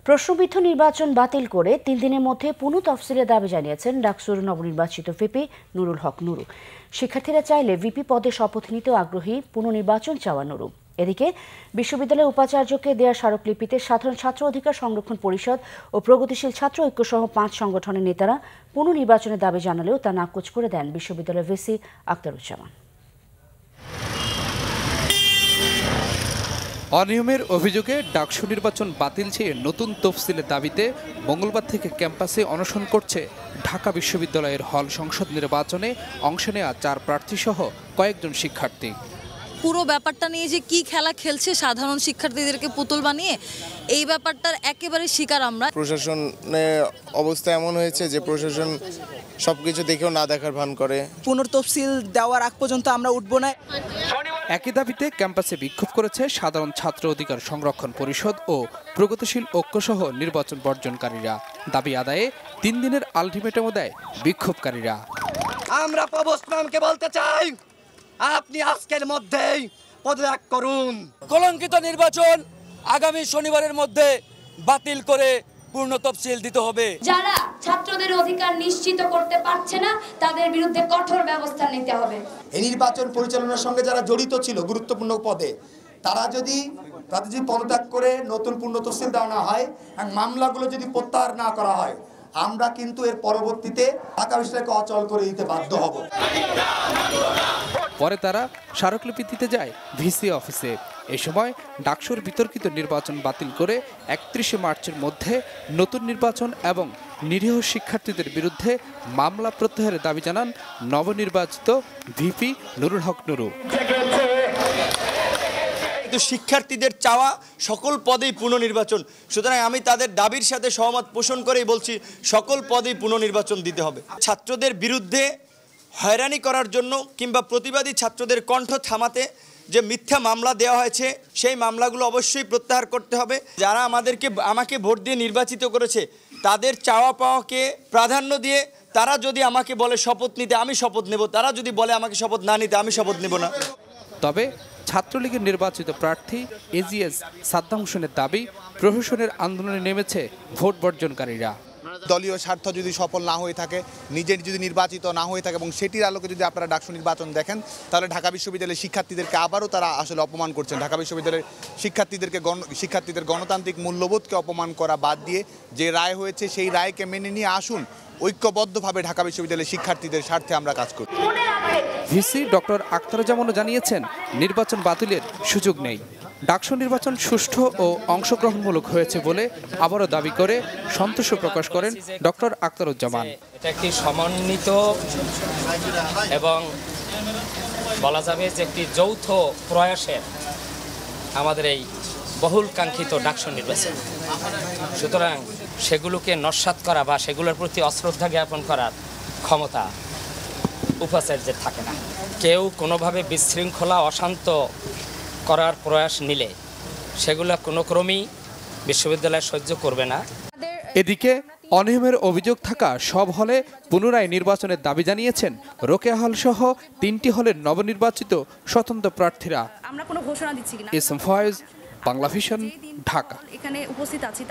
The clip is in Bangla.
প্রশ্নবিদ্ধ নির্বাচন বাতিল করে ৩ দিনের মধ্যে পুনঃ তফসিলের দাবি জানিয়েছেন ডাকসুর নবনির্বাচিত ভিপি নুরুল হক নুরু। শিক্ষার্থীরা চাইলে ভিপি পদে শপথ নিতেও আগ্রহী পুনর্নির্বাচন চাওয়া নুরু। এদিকে বিশ্ববিদ্যালয়ের উপাচার্যকে দেয়া স্মারকলিপিতে সাধারণ ছাত্র অধিকার সংরক্ষণ পরিষদ ও প্রগতিশীল ছাত্র ঐক্য সহ ৫ সংগঠনের নেতারা পুনর্নির্বাচনের দাবি জানালেও তা নাকচ করে দেন বিশ্ববিদ্যালয়ের ভিসি আখতারুজ্জামান। অনিয়মের অভিযোগে ডাকসু নির্বাচন বাতিল চেয়ে নতুন তফসিলের দাবিতে মঙ্গলবার থেকে ক্যাম্পাসে অনশন করছে ঢাকা বিশ্ববিদ্যালয়ের হল সংসদ নির্বাচনে অংশ নেওয়া ৪ প্রার্থীসহ কয়েকজন শিক্ষার্থী। পুরো ব্যাপারটা নিয়ে যে কি খেলা খেলছে সাধারণ শিক্ষার্থীদেরকে পুতুল বানিয়ে, এই ব্যাপারটার একেবারে শিকার আমরা। প্রশাসনের অবস্থা এমন হয়েছে যে প্রশাসন সবকিছু দেখেও না দেখার ভান করে। পুনর্তফসিল দেওয়ার আগ পর্যন্ত আমরা উঠব না। একই দাবিতে ক্যাম্পাসে বিক্ষোভ করেছে সাধারণ ছাত্র অধিকার সংরক্ষণ পরিষদ ও প্রগতিশীল ঐক্যসহ নির্বাচন বর্জনকারীরা। দাবি আদায়ে ৩ দিনের আলটিমেটামও দেয় বিক্ষোভকারীরা। আমরা প্রভোস্ট ম্যামকে বলতে চাই, আপনি আজকের মধ্যেই পদত্যাগ করুন। কলঙ্কিত নির্বাচন আগামী শনিবারের মধ্যে বাতিল করে পূর্ণ তফসিল দিতে হবে। যারা ছাত্রদের অধিকার নিশ্চিত করতে পারছে না তাদের বিরুদ্ধে কঠোর ব্যবস্থা নিতে হবে। এই নির্বাচন পরিচালনার সঙ্গে যারা জড়িত ছিল গুরুত্বপূর্ণ পদে, তাদের যদি পদত্যাগ করে নতুন পূর্ণ তফসিল দেওয়া না হয় এবং মামলাগুলো যদি প্রত্যাহার না করা হয়, আমরা কিন্তু এর পরবর্তীতে ঢাকা বিশ্ববিদ্যালয়কে অচল করে দিতে বাধ্য হব। পরে তারা স্মারকলিপি দিতে যায় ভিসি অফিসে। এই সময় ডাকসুর বিতর্কিত নির্বাচন বাতিল করে ৩১ মার্চের মধ্যে নতুন নির্বাচন এবং নিরীহ শিক্ষার্থীদের বিরুদ্ধে মামলা প্রত্যাহারের দাবি জানান নবনির্বাচিত ভিপি নুরুল হক নুরু। শিক্ষার্থীদের চাওয়া সকল পদেই পুনর্নির্বাচন, সুতরাং আমি তাদের দাবির সাথে সহমত পোষণ করেই বলছি সকল পদেই পুনর্নির্বাচন দিতে হবে। ছাত্রদের বিরুদ্ধে হয়রানি করার জন্য কিংবা প্রতিবাদী ছাত্রদের কণ্ঠ থামাতে যে মিথ্যা মামলা দেওয়া হয়েছে সেই মামলাগুলো অবশ্যই প্রত্যাহার করতে হবে। যারা আমাকে ভোট দিয়ে নির্বাচিত করেছে তাদের চাওয়া পাওয়াকে প্রাধান্য দিয়ে তারা যদি আমাকে বলে শপথ নিতে, আমি শপথ নেব। তারা যদি বলে আমাকে শপথ না নিতে, আমি শপথ নেব না। তবে ছাত্রলীগের নির্বাচিত প্রার্থী এজিএস সাদ্দাম হোসেনের দাবি, প্রশাসনের আন্দোলনে নেমেছে ভোট বর্জনকারীরা। দলীয় স্বার্থ যদি সফল না হয়ে থাকে, নিজের যদি নির্বাচিত না হয়ে থাকে এবং সেটির আলোকে যদি আপনারা ডাকসু নির্বাচন দেখেন, তাহলে ঢাকা বিশ্ববিদ্যালয়ের শিক্ষার্থীদেরকে আবারও তারা আসলে অপমান করছেন। ঢাকা বিশ্ববিদ্যালয়ের শিক্ষার্থীদের গণতান্ত্রিক মূল্যবোধকে অপমান করা বাদ দিয়ে যে রায় হয়েছে সেই রায়কে মেনে নিয়ে আসুন, ঐক্যবদ্ধভাবে ঢাকা বিশ্ববিদ্যালয়ের শিক্ষার্থীদের স্বার্থে আমরা কাজ করি। ভিসি ডক্টর আখতারুজ্জামানও জানিয়েছেন নির্বাচন বাতিলের সুযোগ নেই। ডাকসু নির্বাচন সুষ্ঠু ও অংশগ্রহণমূলক হয়েছে বলে আবারও দাবি করে সন্তোষ প্রকাশ করেন ডক্টর আখতারুজ্জামান। এটা একটি সমন্বিত এবং বলা যাবে যে একটি যৌথ প্রয়াসের আমাদের এই বহুল কাঙ্ক্ষিত ডাকসু নির্বাচন। সুতরাং সেগুলোকে নস্যাৎ করা বা সেগুলোর প্রতি অশ্রদ্ধা জ্ঞাপন করার ক্ষমতা উপাচার্যের থাকে না। কেউ কোনোভাবে বিশৃঙ্খলা অশান্ত করার প্রয়াস নিলে সেগুলো কোনো ক্রমেই বিশ্ববিদ্যালয় সহ্য করবে না। এদিকে অনিয়মের অভিযোগ থাকা সব হলে পুনরায় নির্বাচনের দাবি জানিয়েছেন রোকেয়া হল সহ 3টি হলের নবনির্বাচিত স্বতন্ত্র প্রার্থীরা। আমরা কোনো ঘোষণা দিচ্ছি কিনা। এস এম ফয়েজ, বাংলা ভিশন, ঢাকা। এখানে উপস্থিত আছি।